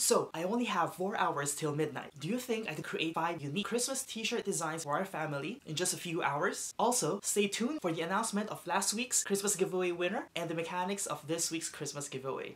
So, I only have 4 hours till midnight. Do you think I could create 5 unique Christmas t-shirt designs for our family in just a few hours? Also, stay tuned for the announcement of last week's Christmas giveaway winner and the mechanics of this week's Christmas giveaway.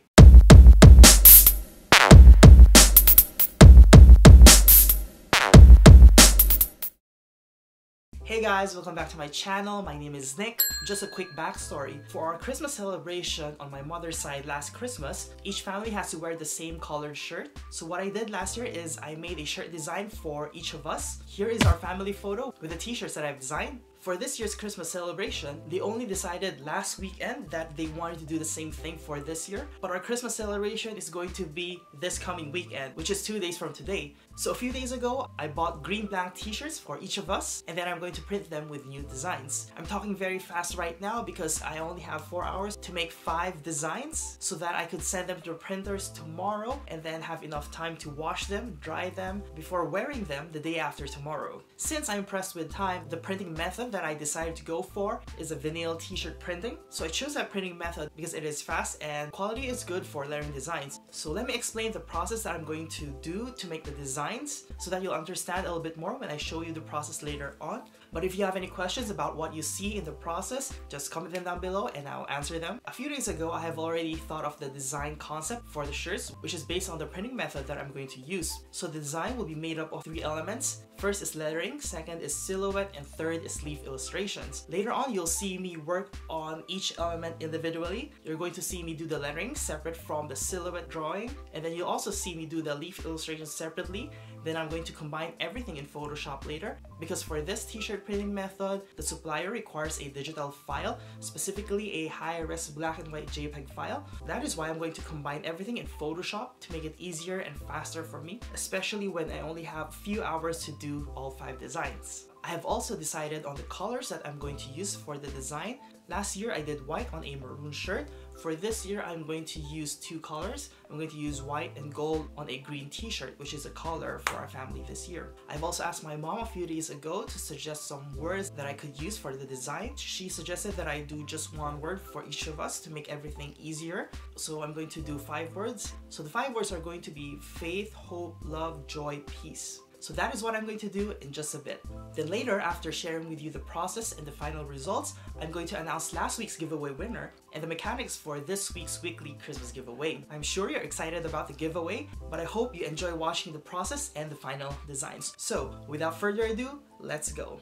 Hey guys, welcome back to my channel. My name is Nick. Just a quick backstory. For our Christmas celebration on my mother's side last Christmas, each family has to wear the same colored shirt. So what I did last year is I made a shirt design for each of us. Here is our family photo with the t-shirts that I've designed. For this year's Christmas celebration, they only decided last weekend that they wanted to do the same thing for this year. But our Christmas celebration is going to be this coming weekend, which is 2 days from today. So a few days ago, I bought green blank t-shirts for each of us, and then I'm going to print them with new designs. I'm talking very fast right now because I only have 4 hours to make 5 designs so that I could send them to the printers tomorrow and then have enough time to wash them, dry them, before wearing them the day after tomorrow. Since I'm pressed with time, the printing method that I decided to go for is a vinyl t-shirt printing. So I chose that printing method because it is fast and quality is good for lettering designs. So let me explain the process that I'm going to do to make the designs so that you'll understand a little bit more when I show you the process later on. But if you have any questions about what you see in the process, just comment them down below and I'll answer them. A few days ago, I have already thought of the design concept for the shirts, which is based on the printing method that I'm going to use. So the design will be made up of 3 elements. First is lettering, second is silhouette, and third is leaf illustrations. Later on, you'll see me work on each element individually. You're going to see me do the lettering separate from the silhouette drawing, and then you'll also see me do the leaf illustrations separately. Then I'm going to combine everything in Photoshop later, because for this t-shirt printing method, the supplier requires a digital file, specifically a high-res black and white JPEG file. That is why I'm going to combine everything in Photoshop to make it easier and faster for me, especially when I only have a few hours to do all 5 designs. I have also decided on the colors that I'm going to use for the design. Last year I did white on a maroon shirt. For this year I'm going to use 2 colors. I'm going to use white and gold on a green t-shirt, which is a color for our family this year. I've also asked my mom a few days ago to suggest some words that I could use for the design. She suggested that I do just 1 word for each of us to make everything easier. So I'm going to do 5 words. So the 5 words are going to be faith, hope, love, joy, peace. So that is what I'm going to do in just a bit. Then later, after sharing with you the process and the final results, I'm going to announce last week's giveaway winner and the mechanics for this week's weekly Christmas giveaway. I'm sure you're excited about the giveaway, but I hope you enjoy watching the process and the final designs. So without further ado, let's go.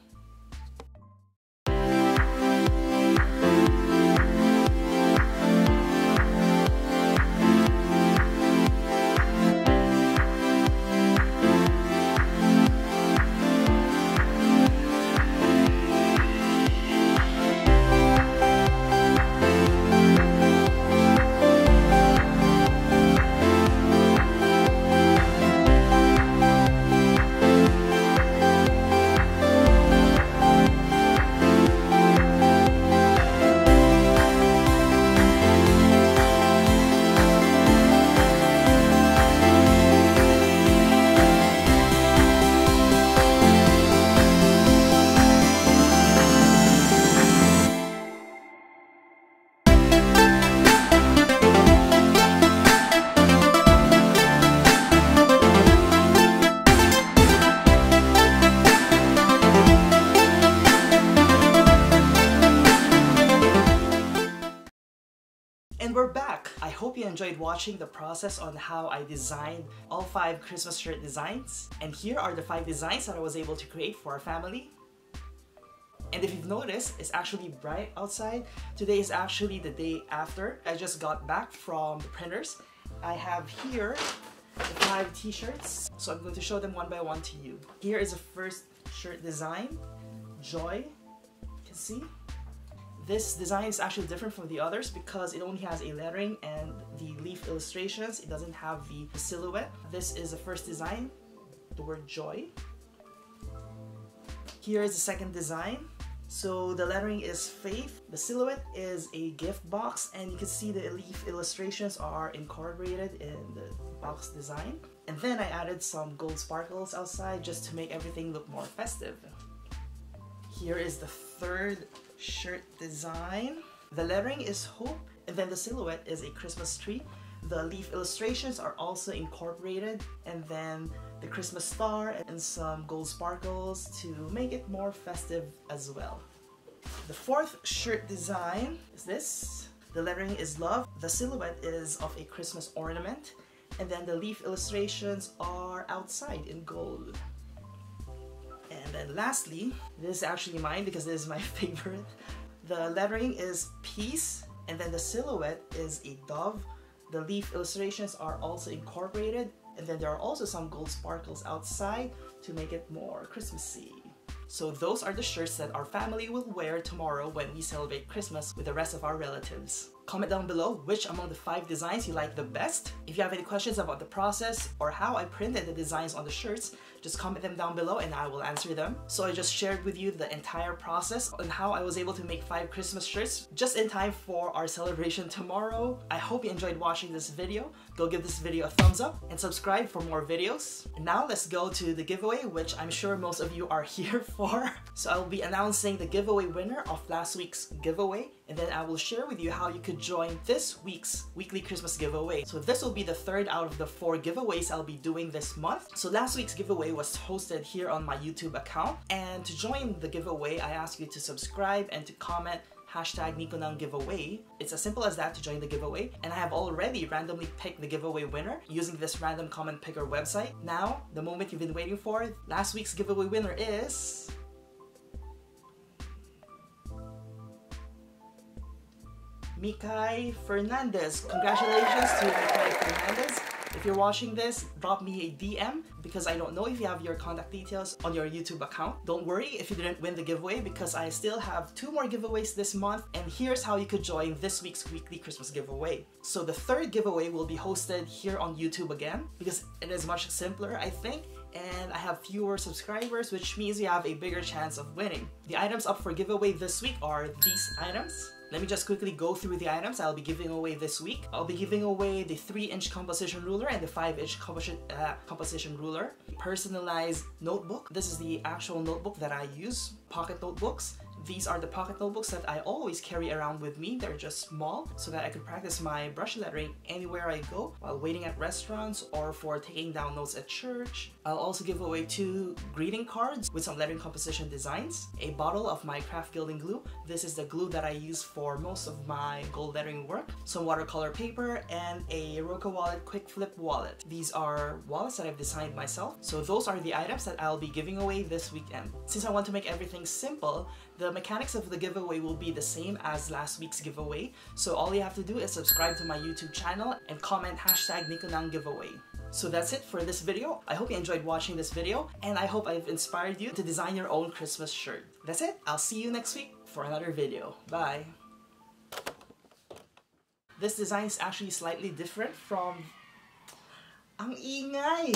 And we're back! I hope you enjoyed watching the process on how I designed all 5 Christmas shirt designs. And here are the 5 designs that I was able to create for our family. And if you've noticed, it's actually bright outside. Today is actually the day after. I just got back from the printers. I have here the 5 t-shirts. So I'm going to show them one by one to you. Here is the first shirt design, Joy. You can see. This design is actually different from the others because it only has a lettering and the leaf illustrations. It doesn't have the silhouette. This is the first design, the word joy. Here is the second design. So the lettering is faith. The silhouette is a gift box, and you can see the leaf illustrations are incorporated in the box design. And then I added some gold sparkles outside just to make everything look more festive. Here is the third shirt design. The lettering is hope, and then the silhouette is a Christmas tree. The leaf illustrations are also incorporated, and then the Christmas star and some gold sparkles to make it more festive as well. The fourth shirt design is this. The lettering is love. The silhouette is of a Christmas ornament, and then the leaf illustrations are outside in gold. And then lastly, this is actually mine because this is my favorite. The lettering is peace, and then the silhouette is a dove. The leaf illustrations are also incorporated, and then there are also some gold sparkles outside to make it more Christmassy. So those are the shirts that our family will wear tomorrow when we celebrate Christmas with the rest of our relatives. Comment down below which among the 5 designs you like the best. If you have any questions about the process or how I printed the designs on the shirts, just comment them down below and I will answer them. So I just shared with you the entire process on how I was able to make 5 Christmas shirts just in time for our celebration tomorrow. I hope you enjoyed watching this video. Go give this video a thumbs up and subscribe for more videos. And now let's go to the giveaway, which I'm sure most of you are here for. So I will be announcing the giveaway winner of last week's giveaway, and then I will share with you how you could join this week's weekly Christmas giveaway. So this will be the 3rd out of the 4 giveaways I'll be doing this month. So last week's giveaway was hosted here on my YouTube account, and to join the giveaway I ask you to subscribe and to comment #Nico ng giveaway. It's as simple as that to join the giveaway, and I have already randomly picked the giveaway winner using this random comment picker website. Now, the moment you've been waiting for, last week's giveaway winner is... Mikay Fernandez. Congratulations to Mikay Fernandez. If you're watching this, drop me a DM because I don't know if you have your contact details on your YouTube account. Don't worry if you didn't win the giveaway because I still have 2 more giveaways this month, and here's how you could join this week's weekly Christmas giveaway. So the 3rd giveaway will be hosted here on YouTube again because it is much simpler, I think, and I have fewer subscribers, which means you have a bigger chance of winning. The items up for giveaway this week are these items. Let me just quickly go through the items I'll be giving away this week. I'll be giving away the 3-inch composition ruler and the 5-inch composition ruler. Personalized notebook. This is the actual notebook that I use. Pocket notebooks. These are the pocket notebooks that I always carry around with me. They're just small so that I could practice my brush lettering anywhere I go while waiting at restaurants or for taking down notes at church. I'll also give away 2 greeting cards with some lettering composition designs, a bottle of my craft gilding glue. This is the glue that I use for most of my gold lettering work, some watercolor paper, and a Roca Wallet quick flip wallet. These are wallets that I've designed myself. So those are the items that I'll be giving away this weekend. Since I want to make everything simple, the mechanics of the giveaway will be the same as last week's giveaway. So all you have to do is subscribe to my YouTube channel and comment #Nico ng giveaway. So that's it for this video. I hope you enjoyed watching this video, and I hope I've inspired you to design your own Christmas shirt. That's it. I'll see you next week for another video. Bye! This design is actually slightly different from... Ang ingay!